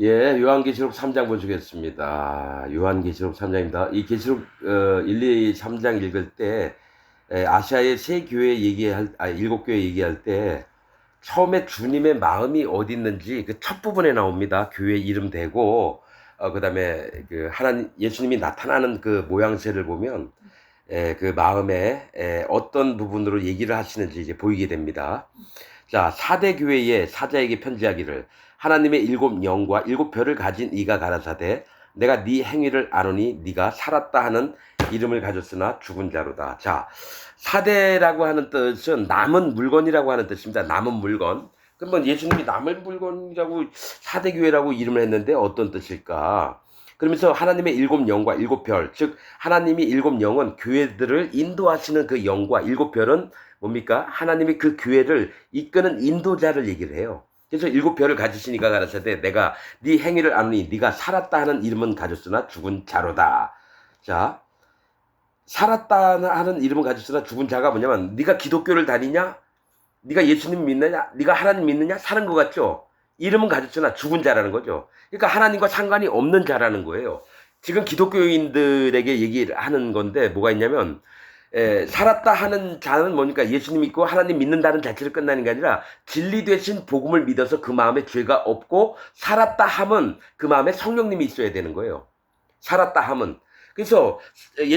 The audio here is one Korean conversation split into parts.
예, 요한계시록 3장 보시겠습니다. 요한계시록 3장입니다. 이 계시록 1, 2, 3장 읽을 때 아시아의 세 교회 얘기할 일곱 교회 얘기할 때 처음에 주님의 마음이 어디 있는지 그 첫 부분에 나옵니다. 교회 이름 대고 그다음에 그 하나님 예수님이 나타나는 그 모양새를 보면 그 마음에 어떤 부분으로 얘기를 하시는지 이제 보이게 됩니다. 자, 사대 교회의 사자에게 편지하기를 하나님의 일곱 영과 일곱 별을 가진 이가 가라사대 내가 네 행위를 아노니 네가 살았다 하는 이름을 가졌으나 죽은 자로다. 자, 사대라고 하는 뜻은 남은 물건이라고 하는 뜻입니다. 남은 물건. 그러면 예수님이 남은 물건이라고 사대 교회라고 이름을 했는데 어떤 뜻일까? 그러면서 하나님의 일곱 영과 일곱 별, 즉 하나님이 일곱 영은 교회들을 인도하시는 그 영과 일곱 별은 뭡니까? 하나님이 그 교회를 이끄는 인도자를 얘기를 해요. 그래서 일곱 별을 가지시니까 가라사대 내가 네 행위를 아노니 네가 살았다 하는 이름은 가졌으나 죽은 자로다. 자, 살았다 하는 이름은 가졌으나 죽은 자가 뭐냐면 네가 기독교를 다니냐? 네가 예수님 믿느냐? 네가 하나님 믿느냐? 사는 것 같죠? 이름은 가졌으나 죽은 자라는 거죠. 그러니까 하나님과 상관이 없는 자라는 거예요. 지금 기독교인들에게 얘기를 하는 건데 뭐가 있냐면 살았다 하는 자는 뭐니까 예수님 믿고 하나님 믿는다는 자체를 끝나는 게 아니라 진리 되신 복음을 믿어서 그 마음에 죄가 없고 살았다 함은 그 마음에 성령님이 있어야 되는 거예요. 살았다 함은. 그래서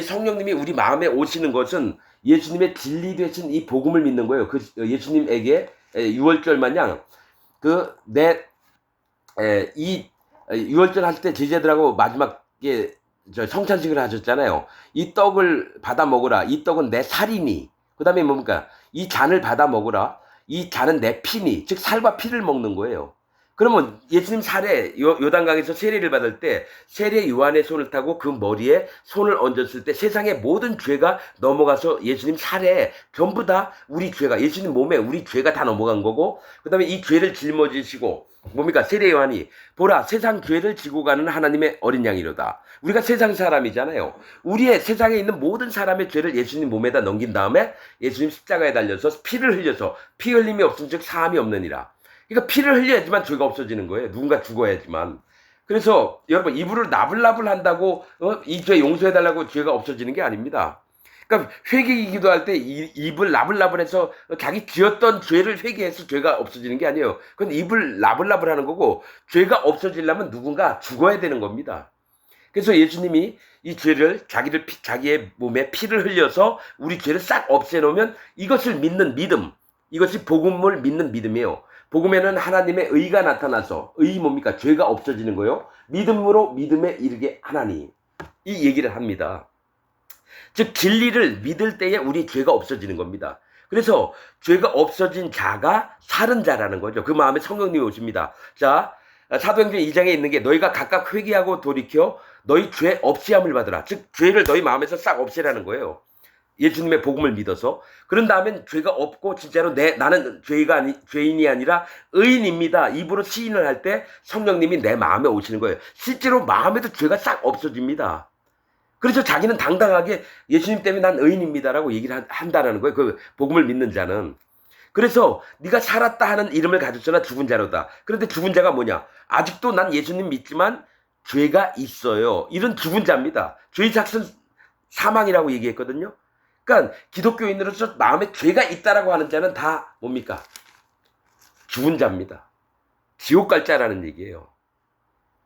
성령님이 우리 마음에 오시는 것은 예수님의 진리 되신 이 복음을 믿는 거예요. 그 예수님에게 유월절 마냥 그내이 유월절 할 때 제자들하고 마지막에 성찬식을 하셨잖아요. 이 떡을 받아 먹으라. 이 떡은 내 살이니. 그 다음에 뭡니까? 이 잔을 받아 먹으라. 이 잔은 내 피니. 즉 살과 피를 먹는 거예요. 그러면 예수님 살에 요단강에서 세례를 받을 때 세례 요한의 손을 타고 그 머리에 손을 얹었을 때 세상의 모든 죄가 넘어가서 예수님 살에 전부 다 우리 죄가 예수님 몸에 우리 죄가 다 넘어간 거고 그 다음에 이 죄를 짊어지시고 뭡니까? 세례 요한이 보라 세상 죄를 지고 가는 하나님의 어린 양이로다. 우리가 세상 사람이잖아요. 우리의 세상에 있는 모든 사람의 죄를 예수님 몸에다 넘긴 다음에 예수님 십자가에 달려서 피를 흘려서 피 흘림이 없은 즉 사함이 없느니라. 그러니까 피를 흘려야지만 죄가 없어지는 거예요. 누군가 죽어야지만. 그래서 여러분 이불을 나불나불 한다고 이 죄 용서해달라고 죄가 없어지는 게 아닙니다. 그러니까 회개기도 할 때 입을 나불나불해서 자기 지었던 죄를 회개해서 죄가 없어지는 게 아니에요. 그건 입을 나불나불 하는 거고 죄가 없어지려면 누군가 죽어야 되는 겁니다. 그래서 예수님이 이 죄를 자기의 몸에 피를 흘려서 우리 죄를 싹 없애놓으면 이것을 믿는 믿음, 이것이 복음을 믿는 믿음이에요. 복음에는 하나님의 의가 나타나서 의 뭡니까? 죄가 없어지는 거요. 믿음으로 믿음에 이르게 하나니 이 얘기를 합니다. 즉 진리를 믿을 때에 우리 죄가 없어지는 겁니다. 그래서 죄가 없어진 자가 사는 자라는 거죠. 그 마음에 성령님이 오십니다. 자, 사도행전 2장에 있는 게 너희가 각각 회개하고 돌이켜 너희 죄 없이함을 받으라. 즉 죄를 너희 마음에서 싹 없애라는 거예요. 예수님의 복음을 믿어서 그런 다음엔 죄가 없고 진짜로 나는 죄인이 아니라 의인입니다. 입으로 시인을 할 때 성령님이 내 마음에 오시는 거예요. 실제로 마음에도 죄가 싹 없어집니다. 그래서 자기는 당당하게 예수님 때문에 난 의인입니다라고 얘기를 한다는 거예요. 그 복음을 믿는 자는. 그래서 네가 살았다 하는 이름을 가졌으나 죽은 자로다. 그런데 죽은 자가 뭐냐? 아직도 난 예수님 믿지만 죄가 있어요. 이런 죽은 자입니다. 죄의 삭은 사망이라고 얘기했거든요. 그러니까 기독교인으로서 마음에 죄가 있다라고 하는 자는 다 뭡니까? 죽은 자입니다. 지옥 갈 자라는 얘기예요.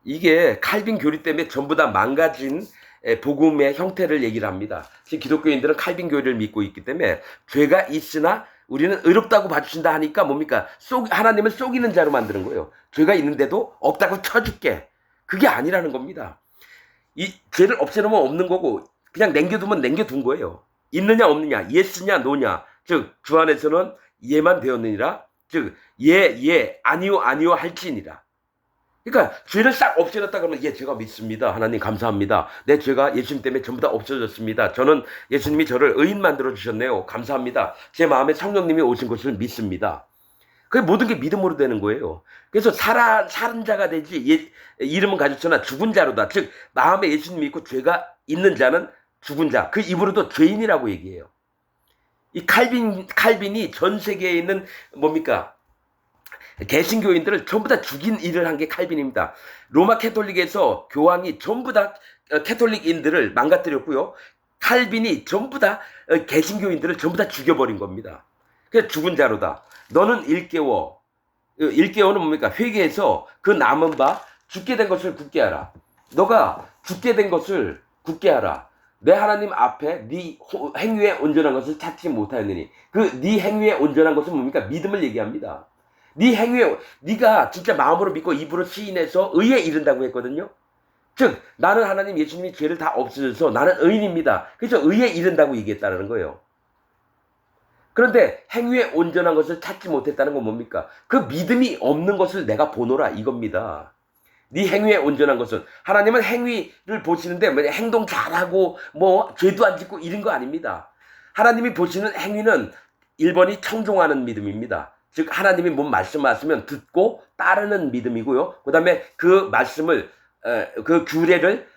이게 칼빈 교리 때문에 전부 다 망가진 복음의 형태를 얘기를 합니다. 지금 기독교인들은 칼빈 교리를 믿고 있기 때문에 죄가 있으나 우리는 의롭다고 봐주신다 하니까 뭡니까? 하나님을 속이는 자로 만드는 거예요. 죄가 있는데도 없다고 쳐줄게. 그게 아니라는 겁니다. 이 죄를 없애놓으면 없는 거고 그냥 남겨두면 남겨둔 거예요. 있느냐 없느냐 예스냐 노냐 즉 주 안에서는 예만 되었느니라 즉 예 아니요 아니요 할지니라. 그러니까 죄를 싹 없애놨다 그러면 예 제가 믿습니다. 하나님 감사합니다. 내 죄가 예수님 때문에 전부 다 없어졌습니다. 저는 예수님이 저를 의인 만들어 주셨네요. 감사합니다. 제 마음에 성령님이 오신 것을 믿습니다. 그 모든 게 믿음으로 되는 거예요. 그래서 사는 자가 되지 이름은 가졌으나 죽은 자로다. 즉 마음에 예수님 믿고 죄가 있는 자는 죽은 자. 그 입으로도 죄인이라고 얘기해요. 이 칼빈이 전 세계에 있는 뭡니까? 개신교인들을 전부 다 죽인 일을 한 게 칼빈입니다. 로마 캐톨릭에서 교황이 전부 다 캐톨릭인들을 망가뜨렸고요. 칼빈이 전부 다 개신교인들을 전부 다 죽여버린 겁니다. 그래서 죽은 자로다. 너는 일깨워. 일깨워는 뭡니까? 회개해서 그 남은 바 죽게 된 것을 굳게 하라. 너가 죽게 된 것을 굳게 하라. 내 하나님 앞에 네 행위에 온전한 것을 찾지 못하였느니, 그 네 행위에 온전한 것은 뭡니까? 믿음을 얘기합니다. 네 행위에, 네가 진짜 마음으로 믿고 입으로 시인해서 의에 이른다고 했거든요. 즉 나는 하나님 예수님이 죄를 다 없애셔서 나는 의인입니다. 그래서 의에 이른다고 얘기했다는 거예요. 그런데 행위에 온전한 것을 찾지 못했다는 건 뭡니까? 그 믿음이 없는 것을 내가 보노라 이겁니다. 네 행위에 온전한 것은, 하나님은 행위를 보시는데 행동 잘하고 뭐 죄도 안 짓고 이런 거 아닙니다. 하나님이 보시는 행위는 1번이 청종하는 믿음입니다. 즉 하나님이 뭔 말씀하시면 듣고 따르는 믿음이고요. 그 다음에 그 말씀을 그 규례를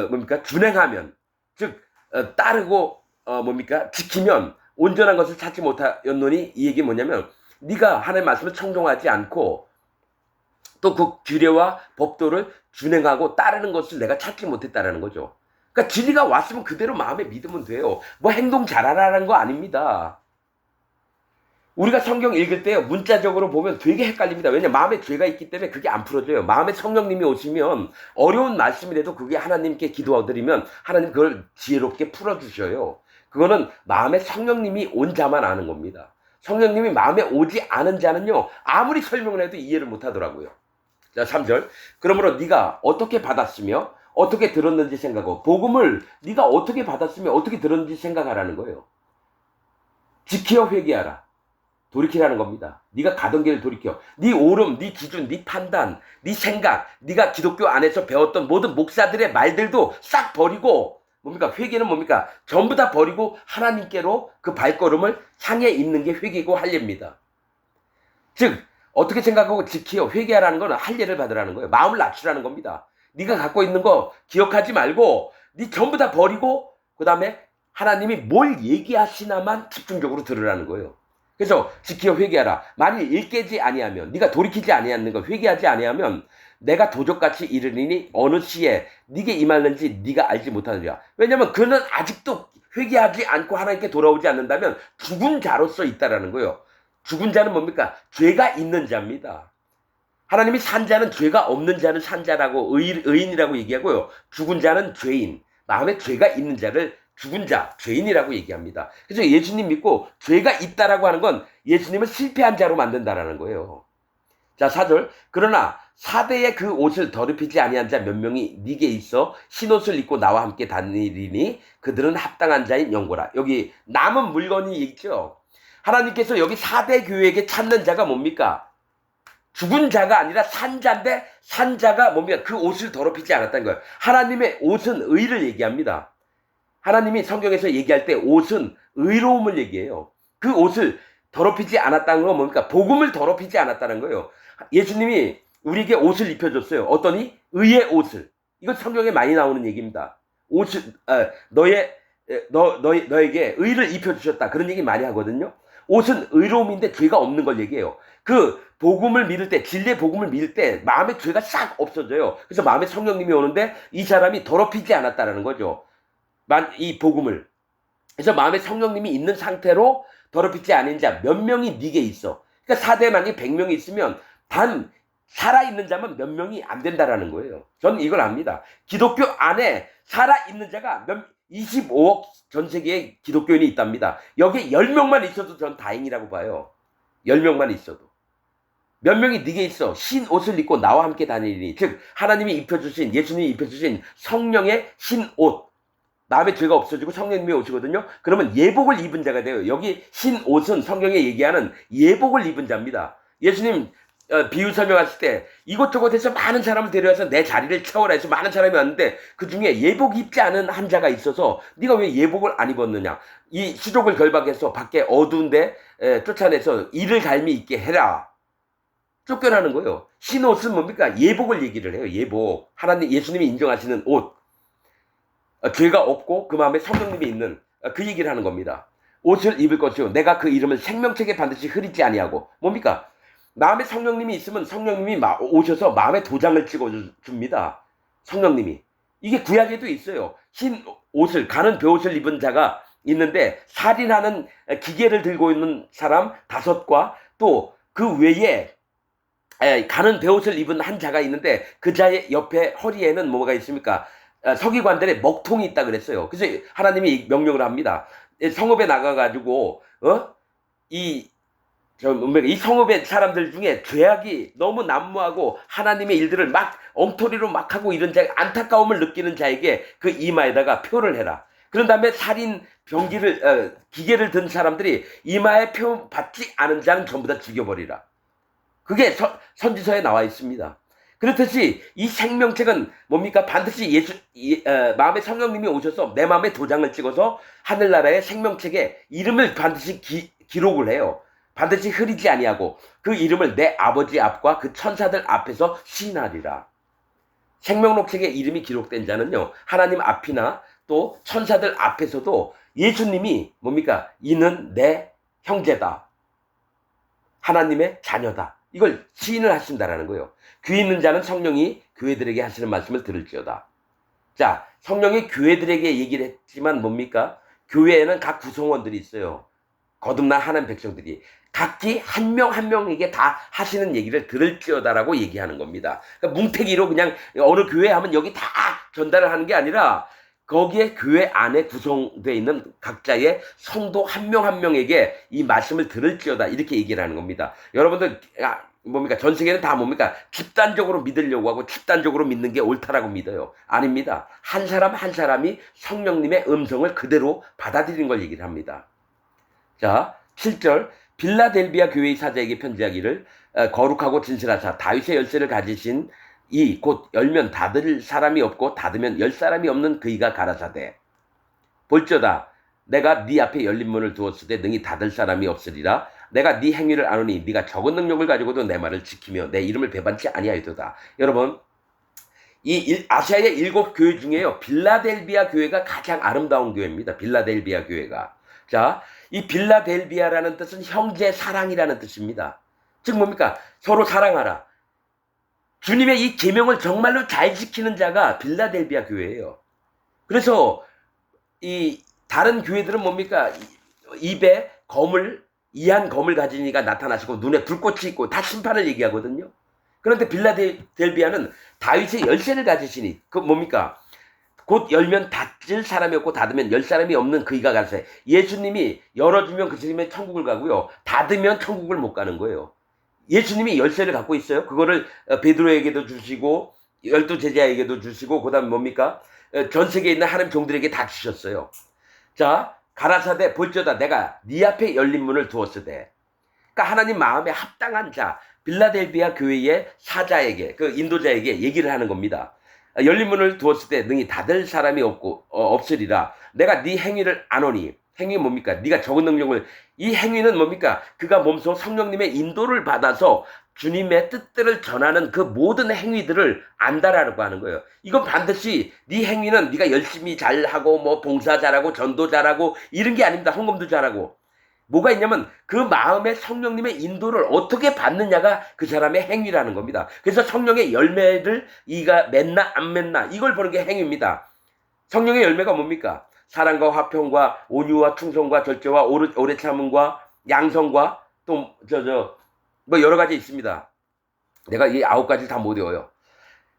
뭡니까? 준행하면, 즉 따르고 뭡니까? 지키면 온전한 것을 찾지 못하였노니, 이 얘기 뭐냐면 네가 하나님의 말씀을 청종하지 않고 또 그 규례와 법도를 준행하고 따르는 것을 내가 찾지 못했다라는 거죠. 그러니까 진리가 왔으면 그대로 마음에 믿으면 돼요. 뭐 행동 잘하라는 거 아닙니다. 우리가 성경 읽을 때 문자적으로 보면 되게 헷갈립니다. 왜냐하면 마음에 죄가 있기 때문에 그게 안 풀어져요. 마음에 성령님이 오시면 어려운 말씀이라도 그게 하나님께 기도드리면 하나님 그걸 지혜롭게 풀어주셔요. 그거는 마음에 성령님이 온 자만 아는 겁니다. 성령님이 마음에 오지 않은 자는요, 아무리 설명을 해도 이해를 못 하더라고요. 자, 3절. 그러므로 네가 어떻게 받았으며 어떻게 들었는지 생각하고, 복음을 네가 어떻게 받았으며 어떻게 들었는지 생각하라는 거예요. 지키어 회개하라. 돌이키라는 겁니다. 네가 가던 길을 돌이켜. 네 오름, 네 기준, 네 판단, 네 생각, 네가 기독교 안에서 배웠던 모든 목사들의 말들도 싹 버리고, 뭡니까? 회개는 뭡니까? 전부 다 버리고 하나님께로 그 발걸음을 향해 있는 게 회개고 할례입니다. 즉 어떻게 생각하고 지키어 회개하라는 건 할례를 받으라는 거예요. 마음을 낮추라는 겁니다. 네가 갖고 있는 거 기억하지 말고 네 전부 다 버리고 그 다음에 하나님이 뭘 얘기하시나만 집중적으로 들으라는 거예요. 그래서 지키어 회개하라. 만일 일깨지 아니하면, 네가 돌이키지 아니하는 거, 회개하지 아니하면 내가 도적같이 이르리니 어느 시에 네게 임하는지 네가 알지 못하느니라. 왜냐하면 그는 아직도 회개하지 않고 하나님께 돌아오지 않는다면 죽은 자로서 있다라는 거예요. 죽은 자는 뭡니까? 죄가 있는 자입니다. 하나님이 산 자는, 죄가 없는 자는 산 자라고 의인이라고 얘기하고요. 죽은 자는 죄인, 마음에 죄가 있는 자를 죽은 자, 죄인이라고 얘기합니다. 그래서 예수님 믿고 죄가 있다라고 하는 건 예수님을 실패한 자로 만든다라는 거예요. 자, 4절. 그러나 사대의 그 옷을 더럽히지 아니한 자 몇 명이 네게 있어 흰옷을 입고 나와 함께 다니리니 그들은 합당한 자인 영고라. 여기 남은 물건이 있죠. 하나님께서 여기 사대 교회에게 찾는 자가 뭡니까? 죽은 자가 아니라 산 자인데, 산 자가 뭡니까? 그 옷을 더럽히지 않았다는 거예요. 하나님의 옷은 의를 얘기합니다. 하나님이 성경에서 얘기할 때 옷은 의로움을 얘기해요. 그 옷을 더럽히지 않았다는 건 뭡니까? 복음을 더럽히지 않았다는 거예요. 예수님이 우리에게 옷을 입혀줬어요. 어떠니? 의의 옷을. 이건 성경에 많이 나오는 얘기입니다. 옷을 너에게 의를 입혀주셨다. 그런 얘기 많이 하거든요. 옷은 의로움인데 죄가 없는 걸 얘기해요. 그 복음을 믿을 때, 진리의 복음을 믿을 때 마음에 죄가 싹 없어져요. 그래서 마음에 성령님이 오는데 이 사람이 더럽히지 않았다라는 거죠. 이 복음을. 그래서 마음에 성령님이 있는 상태로 더럽히지 않은 자 몇 명이 네게 있어. 그러니까 사대에 만약에 100명이 있으면 단 살아있는 자만 몇 명이 안 된다라는 거예요. 저는 이걸 압니다. 기독교 안에 살아있는 자가 25억 전 세계에 기독교인이 있답니다. 여기에 10명만 있어도 전 다행이라고 봐요. 10명만 있어도. 몇 명이 네게 있어 흰 옷을 입고 나와 함께 다니니, 즉 하나님이 입혀주신, 예수님이 입혀주신 성령의 흰 옷, 마음에 죄가 없어지고 성령님이 오시거든요. 그러면 예복을 입은 자가 돼요. 여기 흰 옷은 성경에 얘기하는 예복을 입은 자입니다. 예수님 비유 설명하실 때 이곳저곳에서 많은 사람을 데려와서 내 자리를 채워라 해서 많은 사람이 왔는데 그 중에 예복 입지 않은 한 자가 있어서 네가 왜 예복을 안 입었느냐, 이 수족을 결박해서 밖에 어두운데 쫓아내서 이를 갈미 있게 해라, 쫓겨나는 거예요. 흰 옷은 뭡니까? 예복을 얘기를 해요. 예복. 하나님, 예수님이 인정하시는 옷. 죄가 없고 그 마음에 성령님이 있는 그 얘기를 하는 겁니다. 옷을 입을 것이요 내가 그 이름을 생명책에 반드시 흐리지 아니하고, 뭡니까? 마음에 성령님이 있으면 성령님이 오셔서 마음에 도장을 찍어 줍니다. 성령님이. 이게 구약에도 있어요. 흰 옷을, 가는 베옷을 입은 자가 있는데 살인하는 기계를 들고 있는 사람 5과 또 그 외에 가는 베옷을 입은 한 자가 있는데 그 자의 옆에 허리에는 뭐가 있습니까? 서기관들의 먹통이 있다 그랬어요. 그래서 하나님이 명령을 합니다. 성읍에 나가가지고 이 성읍의 사람들 중에 죄악이 너무 난무하고 하나님의 일들을 막 엉터리로 막 하고 이런 자, 안타까움을 느끼는 자에게 그 이마에다가 표를 해라. 그런 다음에 살인 기계를 든 사람들이 이마에 표 받지 않은 자는 전부 다 죽여버리라. 그게 선지서에 나와 있습니다. 그렇듯이 이 생명책은 뭡니까? 반드시 마음에 성령님이 오셔서 내 마음에 도장을 찍어서 하늘나라의 생명책에 이름을 반드시 기록을 해요. 반드시 흐리지 아니하고 그 이름을 내 아버지 앞과 그 천사들 앞에서 시인하리라. 생명록책에 이름이 기록된 자는요, 하나님 앞이나 또 천사들 앞에서도 예수님이 뭡니까? 이는 내 형제다. 하나님의 자녀다. 이걸 시인을 하신다라는 거예요. 귀 있는 자는 성령이 교회들에게 하시는 말씀을 들을지어다. 자, 성령이 교회들에게 얘기를 했지만 뭡니까? 교회에는 각 구성원들이 있어요. 거듭난 하나님 백성들이 각기 한 명 한 명에게 다 하시는 얘기를 들을지어다라고 얘기하는 겁니다. 그러니까 뭉태기로 그냥 어느 교회 하면 여기 다 전달을 하는 게 아니라 거기에 교회 안에 구성되어 있는 각자의 성도 한 명 한 명에게 이 말씀을 들을지어다 이렇게 얘기를 하는 겁니다. 여러분들 뭡니까? 전 세계는 다 뭡니까? 집단적으로 믿으려고 하고 집단적으로 믿는 게 옳다라고 믿어요. 아닙니다. 한 사람 한 사람이 성령님의 음성을 그대로 받아들이는 걸 얘기를 합니다. 자, 7절 빌라델비아 교회의 사자에게 편지하기를 거룩하고 진실하사 다윗의 열쇠를 가지신 이 곧 열면 닫을 사람이 없고 닫으면 열 사람이 없는 그이가 가라사대 볼지어다 내가 네 앞에 열린 문을 두었으되 능히 닫을 사람이 없으리라. 내가 네 행위를 아노니 네가 적은 능력을 가지고도 내 말을 지키며 내 이름을 배반치 아니하였도다. 여러분, 이 아시아의 7 교회 중에요, 빌라델비아 교회가 가장 아름다운 교회입니다. 빌라델비아 교회가. 자, 이 빌라델비아라는 뜻은 형제 사랑이라는 뜻입니다. 즉 뭡니까? 서로 사랑하라. 주님의 이 계명을 정말로 잘 지키는 자가 빌라델비아 교회예요. 그래서 이 다른 교회들은 뭡니까? 입에 이한 검을 가진 이가 나타나시고 눈에 불꽃이 있고 다 심판을 얘기하거든요. 그런데 빌라델비아는 다윗의 열쇠를 가지시니 그 뭡니까? 곧 열면 닫을 사람이 없고 닫으면 열 사람이 없는 그이가 가라사대. 예수님이 열어주면 그 사람이 천국을 가고요, 닫으면 천국을 못 가는 거예요. 예수님이 열쇠를 갖고 있어요. 그거를 베드로에게도 주시고 12 제자에게도 주시고 그다음 뭡니까? 전 세계에 있는 하나님 종들에게 다 주셨어요. 자, 가라사대 볼지어다 내가 네 앞에 열린 문을 두었으되. 그러니까 하나님 마음에 합당한 자 빌라델비아 교회의 사자에게, 그 인도자에게 얘기를 하는 겁니다. 열린 문을 두었을 때 능히 닫을 사람이 없으리라. 내가 네 행위를 아노니. 행위 뭡니까? 네가 적은 능력을, 이 행위는 뭡니까? 그가 몸소 성령님의 인도를 받아서 주님의 뜻들을 전하는 그 모든 행위들을 안다라고 하는 거예요. 이건 반드시 네 행위는 네가 열심히 잘하고 뭐 봉사 잘하고 전도 잘하고 이런 게 아닙니다. 헌금도 잘하고. 뭐가 있냐면 그 마음에 성령님의 인도를 어떻게 받느냐가 그 사람의 행위라는 겁니다. 그래서 성령의 열매를 이가 맺나 안 맺나 이걸 보는 게 행위입니다. 성령의 열매가 뭡니까? 사랑과 화평과 온유와 충성과 절제와 오래 참음과 양성과 또 뭐 여러 가지 있습니다. 내가 이 9가지 다 못 외워요.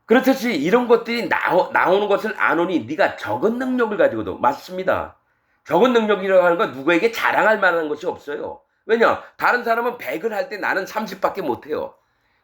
그렇듯이 이런 것들이 나오는 것을 아노니 네가 적은 능력을 가지고도. 맞습니다. 적은 능력이라고 하는 건 누구에게 자랑할 만한 것이 없어요. 왜냐? 다른 사람은 100을 할 때 나는 30밖에 못해요.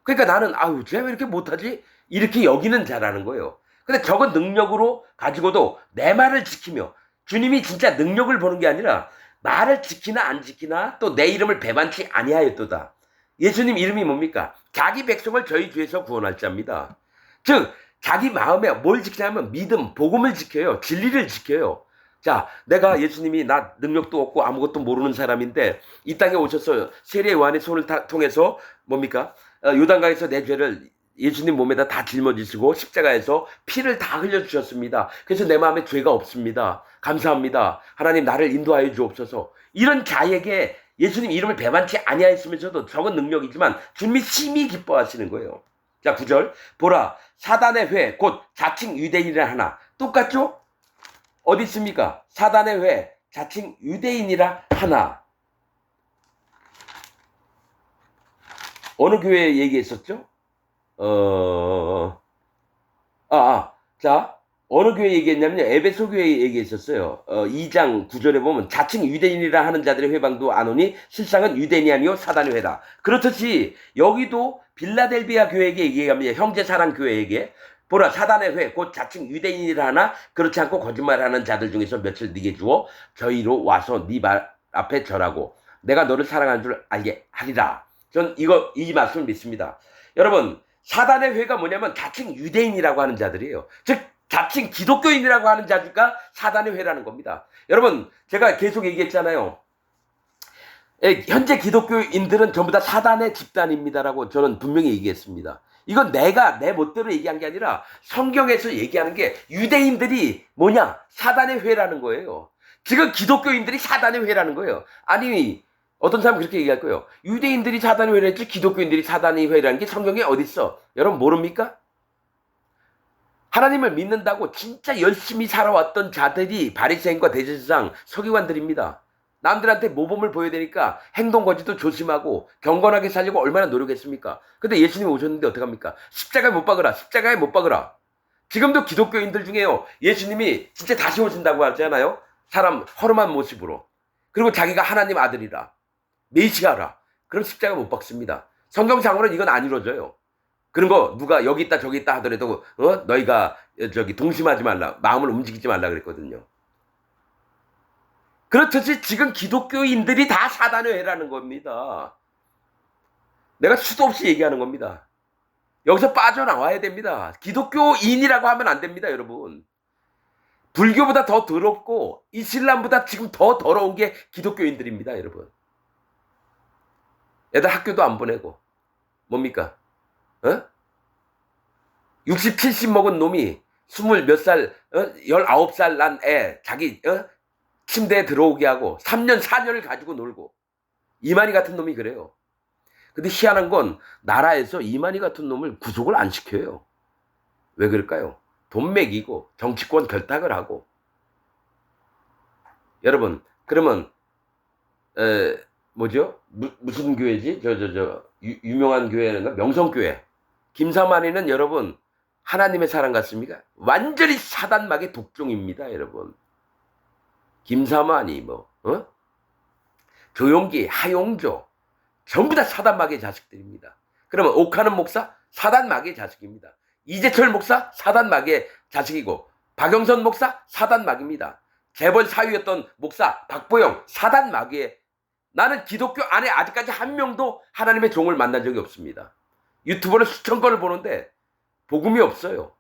그러니까 나는 쟤 왜 이렇게 못하지? 이렇게 여기는 자라는 거예요. 근데 적은 능력으로 가지고도 내 말을 지키며, 주님이 진짜 능력을 보는 게 아니라 말을 지키나 안 지키나 또 내 이름을 배반치 아니하였도다. 예수님 이름이 뭡니까? 자기 백성을 저희 죄에서 구원할 자입니다. 즉 자기 마음에 뭘 지키냐면 믿음, 복음을 지켜요. 진리를 지켜요. 자, 내가 예수님이 나 능력도 없고 아무것도 모르는 사람인데 이 땅에 오셔서 세례 요한의 손을 통해서 뭡니까? 요단강에서 내 죄를 예수님 몸에다 다 짊어지시고 십자가에서 피를 다 흘려주셨습니다. 그래서 내 마음에 죄가 없습니다. 감사합니다. 하나님 나를 인도하여 주옵소서. 이런 자에게 예수님 이름을 배반치 아니하였으면서도 적은 능력이지만 주님이 심히 기뻐하시는 거예요. 자, 9절. 보라, 사단의 회, 곧 자칭 유대인이라 하나. 똑같죠? 어디 있습니까? 사단의 회, 자칭 유대인이라 하나. 어느 교회에 얘기했었죠? 자, 어느 교회 얘기했냐면요. 에베소 교회에 얘기했었어요. 2장 9절에 보면 자칭 유대인이라 하는 자들의 회방도 안 오니 실상은 유대인이 아니요 사단의 회다. 그렇듯이 여기도 빌라델비아 교회에게 얘기합니다. 형제 사랑 교회에게. 보라, 사단의 회, 곧 자칭 유대인이라 하나 그렇지 않고 거짓말하는 자들 중에서 몇을 네게 주어 저희로 와서 네 말 앞에 절하고 내가 너를 사랑하는 줄 알게 하리라. 전 이 말씀을 믿습니다. 여러분, 사단의 회가 뭐냐면 자칭 유대인이라고 하는 자들이에요. 즉 자칭 기독교인이라고 하는 자가 사단의 회라는 겁니다. 여러분, 제가 계속 얘기했잖아요. 현재 기독교인들은 전부 다 사단의 집단입니다라고 저는 분명히 얘기했습니다. 이건 내가 내 멋대로 얘기한 게 아니라 성경에서 얘기하는 게 유대인들이 뭐냐? 사단의 회라는 거예요. 지금 기독교인들이 사단의 회라는 거예요. 아니, 어떤 사람은 그렇게 얘기할 거예요. 유대인들이 사단의 회를 했지 기독교인들이 사단의 회라는 게 성경에 어디 있어? 여러분 모릅니까? 하나님을 믿는다고 진짜 열심히 살아왔던 자들이 바리새인과 대제사장, 서기관들입니다. 남들한테 모범을 보여야 되니까 행동 거지도 조심하고 경건하게 살려고 얼마나 노력했습니까? 근데 예수님이 오셨는데 어떡합니까? 십자가에 못 박으라. 십자가에 못 박으라. 지금도 기독교인들 중에요. 예수님이 진짜 다시 오신다고 하잖아요. 사람 허름한 모습으로. 그리고 자기가 하나님 아들이라. 메시아라. 그럼 십자가 못 박습니다. 성경상으로는 이건 안 이루어져요. 그런 거 누가 여기 있다 저기 있다 하더라도 너희가 동심하지 말라. 마음을 움직이지 말라 그랬거든요. 그렇듯이 지금 기독교인들이 다 사단의 회라는 겁니다. 내가 수도 없이 얘기하는 겁니다. 여기서 빠져나와야 됩니다. 기독교인이라고 하면 안 됩니다, 여러분. 불교보다 더 더럽고 이슬람보다 지금 더 더러운 게 기독교인들입니다, 여러분. 애들 학교도 안 보내고 뭡니까? 60, 70 먹은 놈이 20 몇 살, 19살 난 애 자기 침대에 들어오게 하고 3년, 4년을 가지고 놀고 이만희 같은 놈이 그래요. 근데 희한한 건 나라에서 이만희 같은 놈을 구속을 안 시켜요. 왜 그럴까요? 돈 매기고 정치권 결탁을 하고. 여러분, 그러면 뭐죠? 무슨 교회지? 유명한 교회는 명성교회. 김사만이는 여러분 하나님의 사람 같습니까? 완전히 사단막의 독종입니다, 여러분. 김사만이 조용기, 하용조 전부 다 사단막의 자식들입니다. 그러면 옥하는 목사 사단막의 자식입니다. 이재철 목사 사단막의 자식이고 박영선 목사 사단막입니다. 재벌 사위였던 목사 박보영 사단막의. 나는 기독교 안에 아직까지 한 명도 하나님의 종을 만난 적이 없습니다. 유튜브를 수천 건을 보는데 복음이 없어요.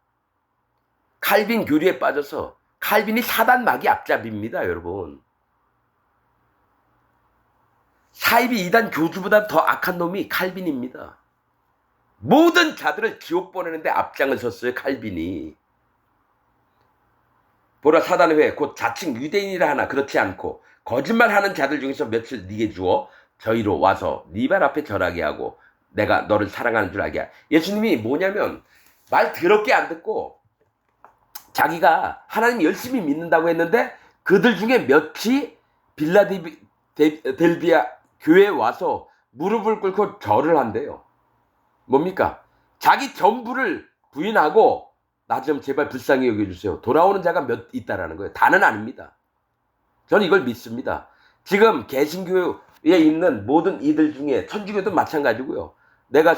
칼빈 교리에 빠져서 칼빈이 사단막이 앞잡이입니다, 여러분. 사이비 이단 교주보다 더 악한 놈이 칼빈입니다. 모든 자들을 지옥 보내는데 앞장을 섰어요, 칼빈이. 보라, 사단의 회, 곧 자칭 유대인이라 하나 그렇지 않고 거짓말하는 자들 중에서 몇을 네게 주어 저희로 와서 네 발 앞에 절하게 하고 내가 너를 사랑하는 줄 알게. 예수님이 뭐냐면 말 더럽게 안 듣고 자기가 하나님 열심히 믿는다고 했는데 그들 중에 몇이 빌라델비아 교회에 와서 무릎을 꿇고 절을 한대요. 뭡니까? 자기 전부를 부인하고 나 좀 제발 불쌍히 여겨주세요. 돌아오는 자가 몇 있다라는 거예요. 다는 아닙니다. 저는 이걸 믿습니다. 지금 개신교에 있는 모든 이들 중에 천주교도 마찬가지고요. 내가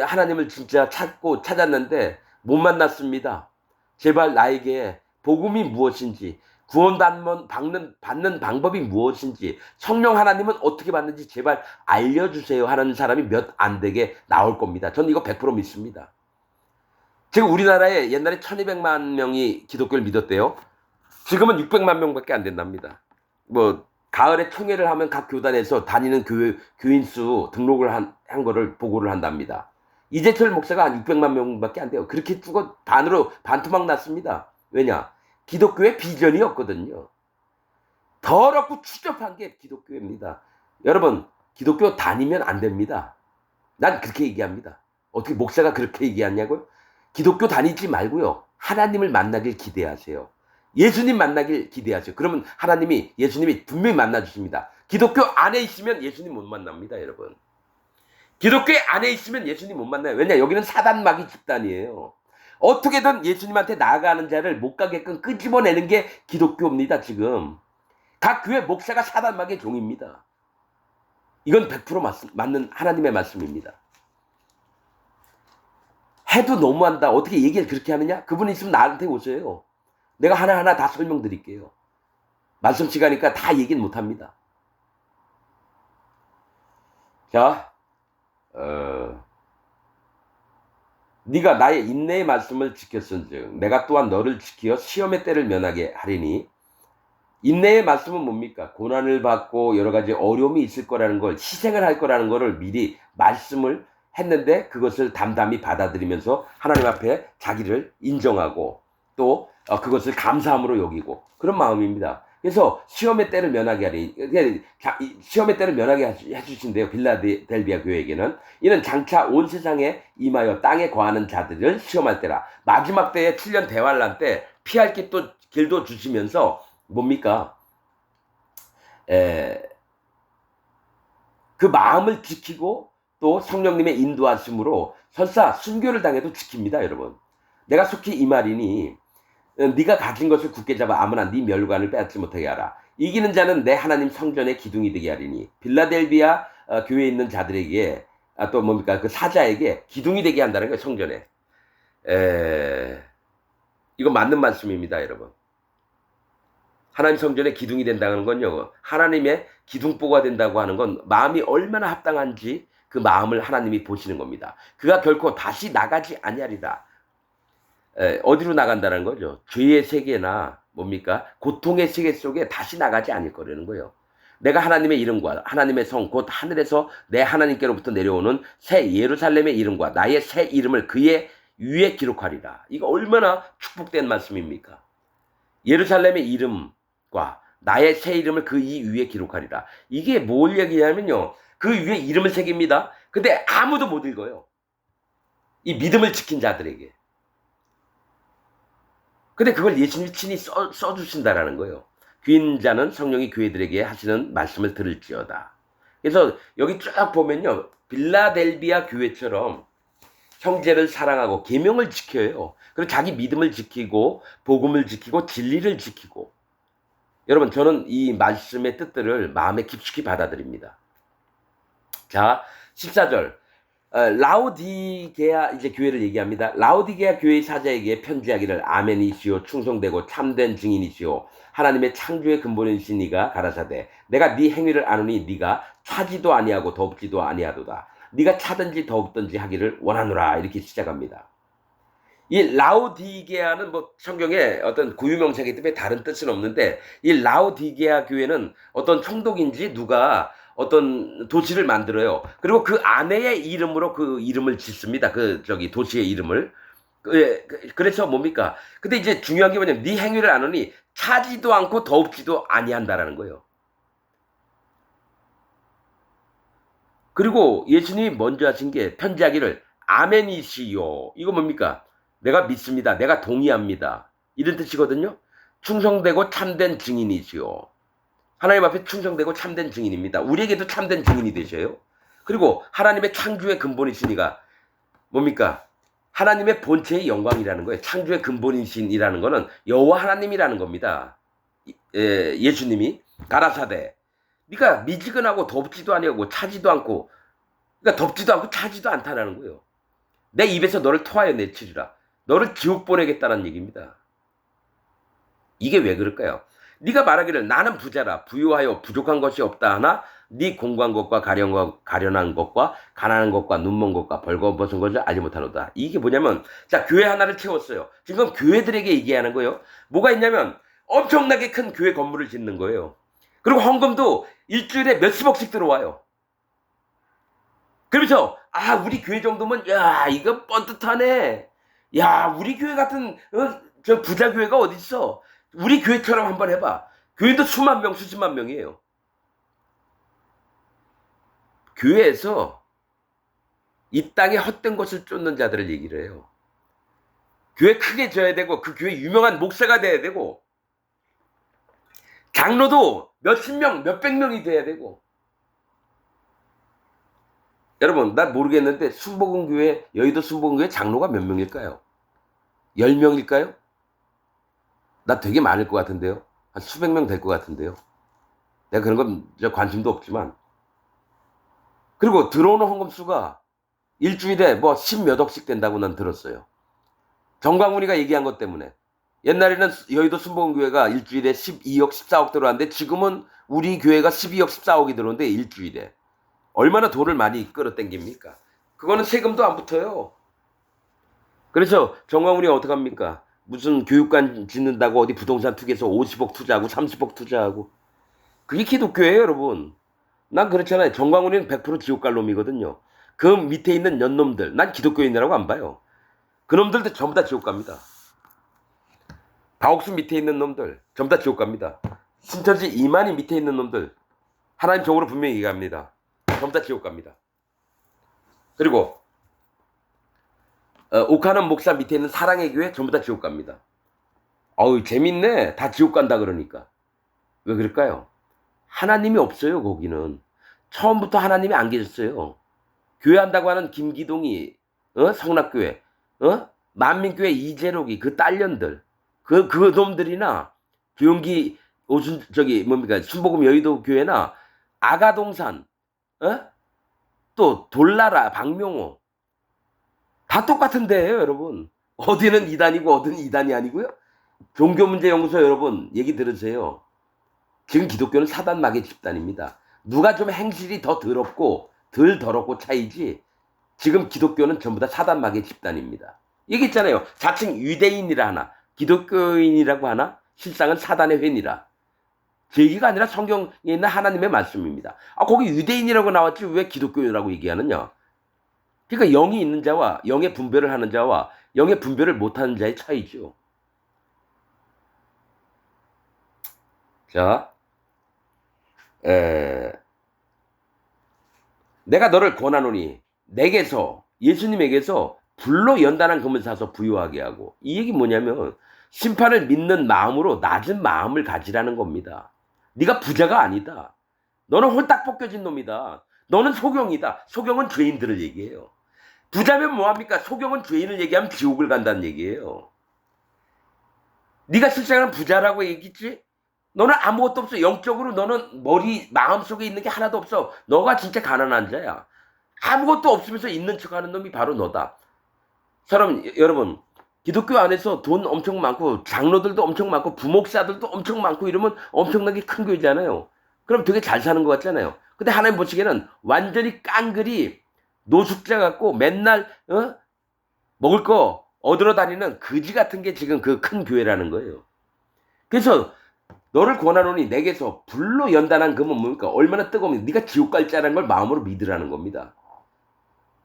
하나님을 진짜 찾았는데 못 만났습니다. 제발 나에게 복음이 무엇인지, 구원받는 받는 방법이 무엇인지, 성령 하나님은 어떻게 받는지 제발 알려주세요 하는 사람이 몇 안 되게 나올 겁니다. 저는 이거 100% 믿습니다. 지금 우리나라에 옛날에 1200만 명이 기독교를 믿었대요. 지금은 600만 명밖에 안 된답니다. 가을에 총회를 하면 각 교단에서 다니는 교인 수 등록을 한 거를 보고를 한답니다. 이재철 목사가 한 600만 명밖에 안 돼요. 그렇게 죽어 반토막 났습니다. 왜냐? 기독교의 비전이 없거든요. 더럽고 추접한 게 기독교입니다. 여러분, 기독교 다니면 안 됩니다. 난 그렇게 얘기합니다. 어떻게 목사가 그렇게 얘기하냐고요? 기독교 다니지 말고요. 하나님을 만나길 기대하세요. 예수님 만나길 기대하세요. 그러면 예수님이 분명히 만나주십니다. 기독교 안에 있으면 예수님 못 만납니다, 여러분. 기독교 안에 있으면 예수님 못 만나요. 왜냐? 여기는 사단마귀 집단이에요. 어떻게든 예수님한테 나아가는 자를 못 가게끔 끄집어내는 게 기독교입니다, 지금. 각 교회 목사가 사단마귀의 종입니다. 이건 100% 맞는 하나님의 말씀입니다. 해도 너무한다. 어떻게 얘기를 그렇게 하느냐? 그분 있으면 나한테 오세요. 내가 하나하나 다 설명드릴게요. 말씀 시간이니까 다 얘기는 못합니다. 자, 네가 나의 인내의 말씀을 지켰은즉 내가 또한 너를 지키어 시험의 때를 면하게 하리니. 인내의 말씀은 뭡니까? 고난을 받고 여러 가지 어려움이 있을 거라는 걸, 희생을 할 거라는 거를 미리 말씀을 했는데 그것을 담담히 받아들이면서 하나님 앞에 자기를 인정하고 또 그것을 감사함으로 여기고 그런 마음입니다. 그래서 시험의 때를 면하게 하리. 시험의 때를 면하게 해주신대요. 빌라델비아 교회에게는. 이는 장차 온 세상에 임하여 땅에 거하는 자들을 시험할 때라. 마지막 때에 7년 대환란 때 피할 길도 주시면서 뭡니까? 그 마음을 지키고 또 성령님의 인도하심으로 설사 순교를 당해도 지킵니다, 여러분. 내가 속히 이 말이니 네가 가진 것을 굳게 잡아 아무나 네 멸관을 빼앗지 못하게 하라. 이기는 자는 내 하나님 성전의 기둥이 되게 하리니. 빌라델비아 교회에 있는 자들에게 또 뭡니까? 그 사자에게 기둥이 되게 한다는 거예요, 성전에. 이거 맞는 말씀입니다, 여러분. 하나님 성전의 기둥이 된다는 건요, 하나님의 기둥보가 된다고 하는 건 마음이 얼마나 합당한지 그 마음을 하나님이 보시는 겁니다. 그가 결코 다시 나가지 아니하리라. 어디로 나간다는 거죠? 죄의 세계나 뭡니까? 고통의 세계 속에 다시 나가지 않을 거라는 거예요. 내가 하나님의 이름과 하나님의 성 곧 하늘에서 내 하나님께로부터 내려오는 새 예루살렘의 이름과 나의 새 이름을 그의 위에 기록하리라. 이거 얼마나 축복된 말씀입니까? 예루살렘의 이름과 나의 새 이름을 그 이 위에 기록하리라. 이게 뭘 얘기냐면요, 그 위에 이름을 새깁니다. 근데 아무도 못 읽어요. 이 믿음을 지킨 자들에게. 근데 그걸 예수님이 친히 써주신다라는 거예요. 귀인 자는 성령이 교회들에게 하시는 말씀을 들을지어다. 그래서 여기 쭉 보면요, 빌라델비아 교회처럼 형제를 사랑하고 계명을 지켜요. 그리고 자기 믿음을 지키고 복음을 지키고 진리를 지키고. 여러분, 저는 이 말씀의 뜻들을 마음에 깊숙이 받아들입니다. 자, 14절. 라오디게아 이제 교회를 얘기합니다. 라오디게아 교회의 사자에게 편지하기를 아멘이시오 충성되고 참된 증인이시오 하나님의 창조의 근본이신 이가 가라사대 내가 네 행위를 아노니 네가 차지도 아니하고 덥지도 아니하도다. 네가 차든지 덥든지 하기를 원하노라. 이렇게 시작합니다. 이 라오디게아는 뭐 성경에 어떤 고유명사이기 때문에 다른 뜻은 없는데, 이 라오디게아 교회는 어떤 총독인지 누가 어떤 도시를 만들어요. 그리고 그 아내의 이름으로 그 이름을 짓습니다. 도시의 이름을. 그래서 뭡니까? 근데 이제 중요한 게 뭐냐면 네 행위를 아노니 차지도 않고 더웁지도 아니한다라는 거예요. 그리고 예수님이 먼저 하신 게 편지하기를 아멘이시요. 이거 뭡니까? 내가 믿습니다. 내가 동의합니다. 이런 뜻이거든요. 충성되고 참된 증인이시요. 하나님 앞에 충성되고 참된 증인입니다. 우리에게도 참된 증인이 되셔요. 그리고 하나님의 창조의 근본이시니가 뭡니까? 하나님의 본체의 영광이라는 거예요. 창조의 근본이신이라는 거는 여호와 하나님이라는 겁니다. 예수님이 가라사대 네가 미지근하고 덥지도 아니하고 차지도 않고, 그러니까 덥지도 않고 차지도 않다라는 거예요. 내 입에서 너를 토하여 내치리라. 너를 지옥 보내겠다는 얘기입니다. 이게 왜 그럴까요? 네가 말하기를 나는 부자라 부유하여 부족한 것이 없다 하나 네 공고한 것과 가련한 것과 가난한 것과 눈먼 것과 벌거벗은 것을 알지 못하노다. 이게 뭐냐면, 자, 교회 하나를 채웠어요. 지금 교회들에게 얘기하는 거예요. 뭐가 있냐면 엄청나게 큰 교회 건물을 짓는 거예요. 그리고 헌금도 일주일에 몇십억씩 들어와요. 그러면서 우리 교회 정도면 야 이거 뻔듯하네. 야 우리 교회 같은 저 부자 교회가 어디 있어. 우리 교회처럼 한번 해봐. 교회도 수만 명 수십만 명이에요. 교회에서 이 땅에 헛된 것을 쫓는 자들을 얘기를 해요. 교회 크게 져야 되고 그 교회 유명한 목사가 돼야 되고 장로도 몇십 명, 몇백 명이 돼야 되고. 여러분, 난 모르겠는데 순복음교회, 여의도 순복음교회 장로가 몇 명일까요? 10명일까요? 나 되게 많을 것 같은데요. 한 수백 명 될 것 같은데요. 내가 그런 건 관심도 없지만. 그리고 들어오는 헌금수가 일주일에 뭐 10몇 억씩 된다고 난 들었어요. 정광훈이가 얘기한 것 때문에. 옛날에는 여의도 순복음교회가 일주일에 12억, 14억 들어왔는데 지금은 우리 교회가 12억, 14억이 들어오는데 일주일에. 얼마나 돈을 많이 끌어당깁니까? 그거는 세금도 안 붙어요. 그래서 정광훈이가 어떡합니까? 무슨 교육관 짓는다고 어디 부동산 투기해서 50억 투자하고 30억 투자하고. 그게 기독교예요, 여러분. 난 그렇잖아요. 정광훈이는 100% 지옥 갈 놈이거든요. 그 밑에 있는 연놈들, 난 기독교인이라고 안 봐요. 그 놈들도 전부 다 지옥 갑니다. 박옥순 밑에 있는 놈들 전부 다 지옥 갑니다. 신천지 이만희 밑에 있는 놈들 하나님 종으로 분명히 얘기합니다. 전부 다 지옥 갑니다. 그리고 옥하는 목사 밑에 있는 사랑의 교회 전부 다 지옥 갑니다. 어우 재밌네. 다 지옥 간다 그러니까. 왜 그럴까요? 하나님이 없어요. 거기는 처음부터 하나님이 안 계셨어요. 교회 한다고 하는 김기동이 성락교회 만민교회 이재록이 그 딸년들 그 놈들이나 조용기 오순 뭡니까 순복음 여의도 교회나 아가동산 또 돌나라 박명호 다 똑같은 데예요, 여러분. 어디는 이단이고 어디는 이단이 아니고요. 종교문제연구소 여러분 얘기 들으세요. 지금 기독교는 사단마귀 집단입니다. 누가 좀 행실이 더 더럽고 덜 더럽고 차이지 지금 기독교는 전부 다 사단마귀 집단입니다. 얘기했잖아요. 자칭 유대인이라 하나 기독교인이라고 하나 실상은 사단의 회니라. 제 얘기가 아니라 성경에 있는 하나님의 말씀입니다. 거기 유대인이라고 나왔지 왜 기독교인이라고 얘기하느냐. 그러니까 영이 있는 자와 영의 분별을 하는 자와 영의 분별을 못하는 자의 차이죠. 자, 내가 너를 권하노니 내게서 예수님에게서 불로 연단한 금을 사서 부유하게 하고. 이 얘기 뭐냐면 심판을 믿는 마음으로 낮은 마음을 가지라는 겁니다. 네가 부자가 아니다. 너는 홀딱 벗겨진 놈이다. 너는 소경이다. 소경은 죄인들을 얘기해요. 부자면 뭐합니까? 소경은 죄인을 얘기하면 지옥을 간다는 얘기예요. 네가 실상은 부자라고 얘기했지? 너는 아무것도 없어. 영적으로 너는 마음속에 있는 게 하나도 없어. 너가 진짜 가난한 자야. 아무것도 없으면서 있는 척하는 놈이 바로 너다. 여러분 기독교 안에서 돈 엄청 많고 장로들도 엄청 많고 부목사들도 엄청 많고 이러면 엄청나게 큰 교회잖아요. 그럼 되게 잘 사는 것 같잖아요. 근데 하나님 보시기에는 완전히 깡그리 노숙자 같고 맨날 먹을 거 얻으러 다니는 거지 같은 게 지금 그 큰 교회라는 거예요. 그래서 너를 권하노니 내게서 불로 연단한 금은 뭡니까? 얼마나 뜨거우면 네가 지옥 갈 자라는 걸 마음으로 믿으라는 겁니다.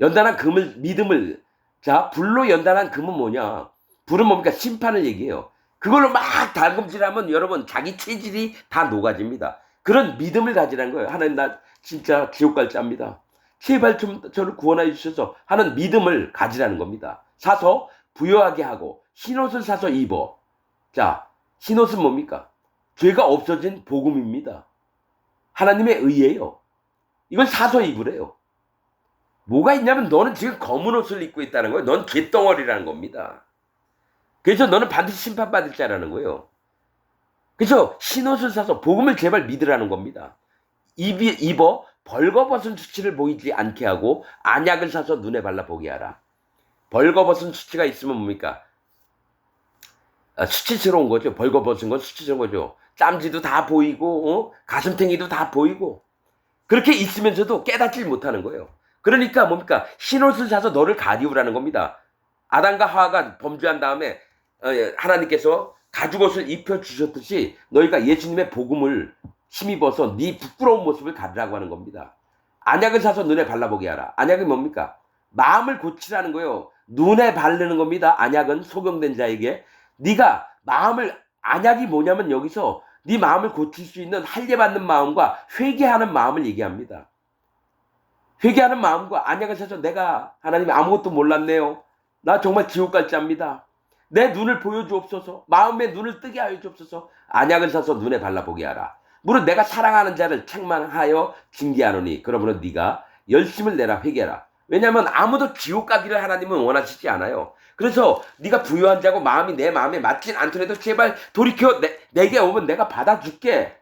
연단한 믿음을 자 불로 연단한 금은 뭐냐? 불은 뭡니까? 심판을 얘기해요. 그걸로 막 달금질하면 여러분 자기 체질이 다 녹아집니다. 그런 믿음을 가지라는 거예요. 하나님 나 진짜 지옥 갈 자입니다. 제발 좀 저를 구원해 주셔서 하는 믿음을 가지라는 겁니다. 사서 부유하게 하고 흰옷을 사서 입어. 자, 흰옷은 뭡니까? 죄가 없어진 복음입니다. 하나님의 의예요. 이걸 사서 입으래요. 뭐가 있냐면 너는 지금 검은 옷을 입고 있다는 거예요. 넌 갯덩어리라는 겁니다. 그래서 너는 반드시 심판받을 자라는 거예요. 그래서 흰옷을 사서 복음을 제발 믿으라는 겁니다. 입어 벌거벗은 수치를 보이지 않게 하고 안약을 사서 눈에 발라보게 하라. 벌거벗은 수치가 있으면 뭡니까? 수치스러운 거죠. 벌거벗은 건 수치스러운 거죠. 짬지도 다 보이고 가슴탱이도 다 보이고 그렇게 있으면서도 깨닫질 못하는 거예요. 그러니까 뭡니까? 흰옷을 사서 너를 가리우라는 겁니다. 아담과 하와가 범죄한 다음에 하나님께서 가죽옷을 입혀주셨듯이 너희가 예수님의 복음을 힘입어서 네 부끄러운 모습을 가리라고 하는 겁니다. 안약을 사서 눈에 발라보게 하라. 안약이 뭡니까? 마음을 고치라는 거예요. 눈에 바르는 겁니다. 안약은 소경된 자에게. 네가 안약이 뭐냐면 여기서 네 마음을 고칠 수 있는 할례받는 마음과 회개하는 마음을 얘기합니다. 회개하는 마음과 안약을 사서 내가 하나님 아무것도 몰랐네요. 나 정말 지옥 갈 자입니다. 내 눈을 보여주옵소서. 마음의 눈을 뜨게 하여 주옵소서. 안약을 사서 눈에 발라보게 하라. 무릇 내가 사랑하는 자를 책망하여 징계하노니 그러므로 네가 열심을 내라 회개하라. 왜냐하면 아무도 지옥 가기를 하나님은 원하시지 않아요. 그래서 네가 부유한 자고 마음이 내 마음에 맞진 않더라도 제발 돌이켜 내게 오면 내가 받아줄게.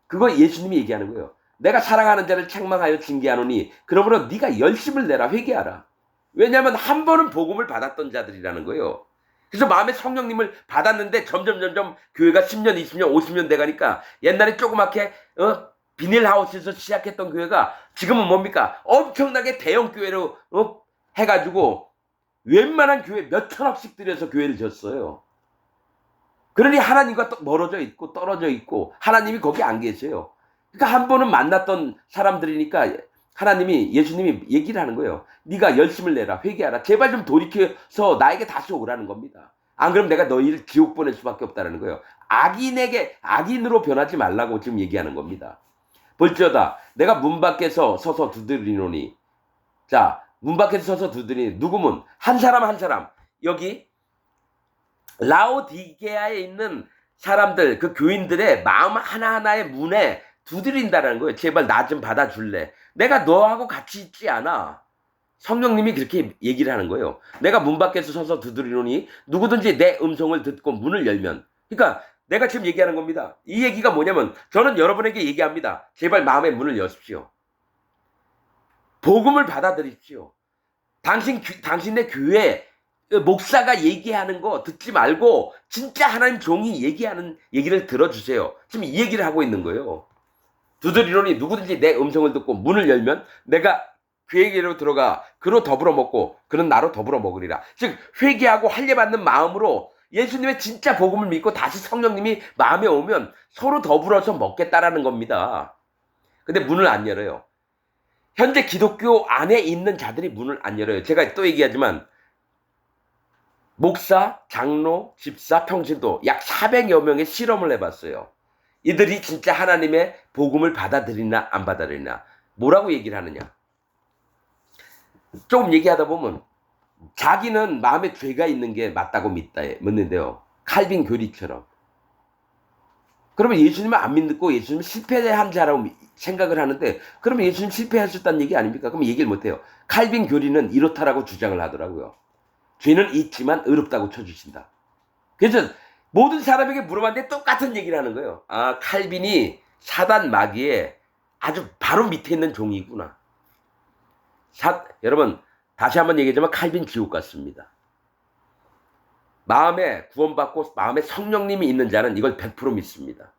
그거 예수님이 얘기하는 거예요. 내가 사랑하는 자를 책망하여 징계하노니 그러므로 네가 열심을 내라 회개하라. 왜냐하면 한 번은 복음을 받았던 자들이라는 거예요. 그래서 마음에 성령님을 받았는데 점점 교회가 10년, 20년, 50년 돼가니까 옛날에 조그맣게 비닐하우스에서 시작했던 교회가 지금은 뭡니까? 엄청나게 대형 교회로 해가지고 웬만한 교회 몇 천억씩 들여서 교회를 졌어요. 그러니 하나님과 멀어져 있고 떨어져 있고 하나님이 거기 안 계세요. 그러니까 한 번은 만났던 사람들이니까 하나님이 예수님이 얘기를 하는 거예요. 네가 열심을 내라 회개하라. 제발 좀 돌이켜서 나에게 다시 오라는 겁니다. 안 그러면 내가 너희를 지옥 보낼 수밖에 없다는 거예요. 악인에게 악인으로 변하지 말라고 지금 얘기하는 겁니다. 볼지어다 내가 문 밖에서 서서 두드리노니. 자, 문 밖에서 서서 두드리니 누구면 한 사람 여기 라오디게아에 있는 사람들 그 교인들의 마음 하나하나의 문에 두드린다는 거예요. 제발 나 좀 받아줄래. 내가 너하고 같이 있지 않아. 성령님이 그렇게 얘기를 하는 거예요. 내가 문 밖에서 서서 두드리노니 누구든지 내 음성을 듣고 문을 열면. 그러니까 내가 지금 얘기하는 겁니다. 이 얘기가 뭐냐면 저는 여러분에게 얘기합니다. 제발 마음의 문을 여십시오. 복음을 받아들이십시오. 당신의 교회 목사가 얘기하는 거 듣지 말고 진짜 하나님 종이 얘기하는 얘기를 들어주세요. 지금 이 얘기를 하고 있는 거예요. 두드리노니 누구든지 내 음성을 듣고 문을 열면 내가 그에게로 들어가 그로 더불어 먹고 그는 나로 더불어 먹으리라. 즉 회개하고 할례받는 마음으로 예수님의 진짜 복음을 믿고 다시 성령님이 마음에 오면 서로 더불어서 먹겠다라는 겁니다. 근데 문을 안 열어요. 현재 기독교 안에 있는 자들이 문을 안 열어요. 제가 또 얘기하지만 목사, 장로, 집사, 평신도 약 400여 명의 실험을 해봤어요. 이들이 진짜 하나님의 복음을 받아들이나 안 받아들이나. 뭐라고 얘기를 하느냐. 조금 얘기하다 보면 자기는 마음에 죄가 있는 게 맞다고 믿는데요. 칼빈 교리처럼. 그러면 예수님을 안 믿고 예수님을 실패한 자라고 생각을 하는데 그러면 예수님 실패하셨다는 얘기 아닙니까? 그럼 얘기를 못해요. 칼빈 교리는 이렇다라고 주장을 하더라고요. 죄는 있지만 의롭다고 쳐주신다. 그래서 모든 사람에게 물어봤는데 똑같은 얘기를 하는 거예요. 아, 칼빈이 사단 마귀의 아주 바로 밑에 있는 종이구나. 여러분 다시 한번 얘기하자면 칼빈 지옥 같습니다. 마음에 구원받고 마음에 성령님이 있는 자는 이걸 100% 믿습니다.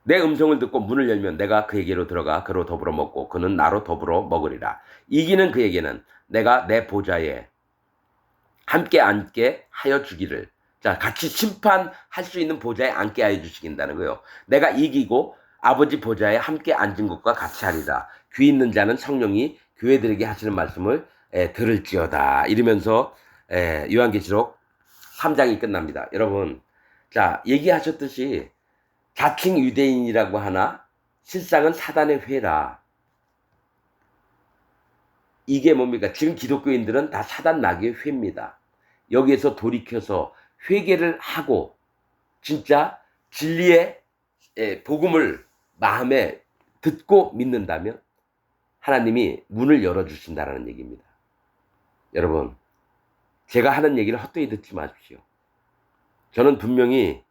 내 음성을 듣고 문을 열면 내가 그에게로 들어가 그로 더불어 먹고 그는 나로 더불어 먹으리라. 이기는 그에게는 내가 내 보좌에 함께 앉게 하여 주기를. 자, 같이 심판할 수 있는 보좌에 앉게 하여 주시긴다는 거예요. 내가 이기고 아버지 보좌에 함께 앉은 것과 같이 하리라. 귀 있는 자는 성령이 교회들에게 하시는 말씀을 들을지어다. 이러면서 요한계시록 3장이 끝납니다. 여러분, 자, 얘기하셨듯이 자칭 유대인이라고 하나 실상은 사단의 회라. 이게 뭡니까? 지금 기독교인들은 다 사단 마귀의 회입니다. 여기에서 돌이켜서 회개를 하고 진짜 진리의 복음을 마음에 듣고 믿는다면 하나님이 문을 열어주신다는 얘기입니다. 여러분, 제가 하는 얘기를 헛되이 듣지 마십시오. 저는 분명히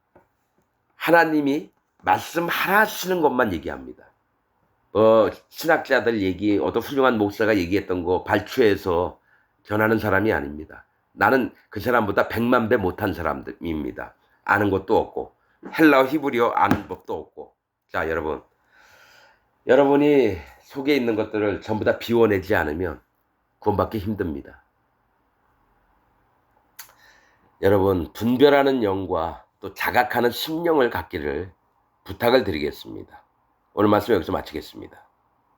하나님이 말씀하시는 것만 얘기합니다. 신학자들 얘기, 어떤 훌륭한 목사가 얘기했던 거 발췌해서 전하는 사람이 아닙니다. 나는 그 사람보다 100만 배 못한 사람입니다. 아는 것도 없고 헬라어 히브리어 아는 법도 없고. 자, 여러분이 속에 있는 것들을 전부 다 비워내지 않으면 구원받기 힘듭니다. 여러분, 분별하는 영과 또 자각하는 심령을 갖기를 부탁을 드리겠습니다. 오늘 말씀 여기서 마치겠습니다.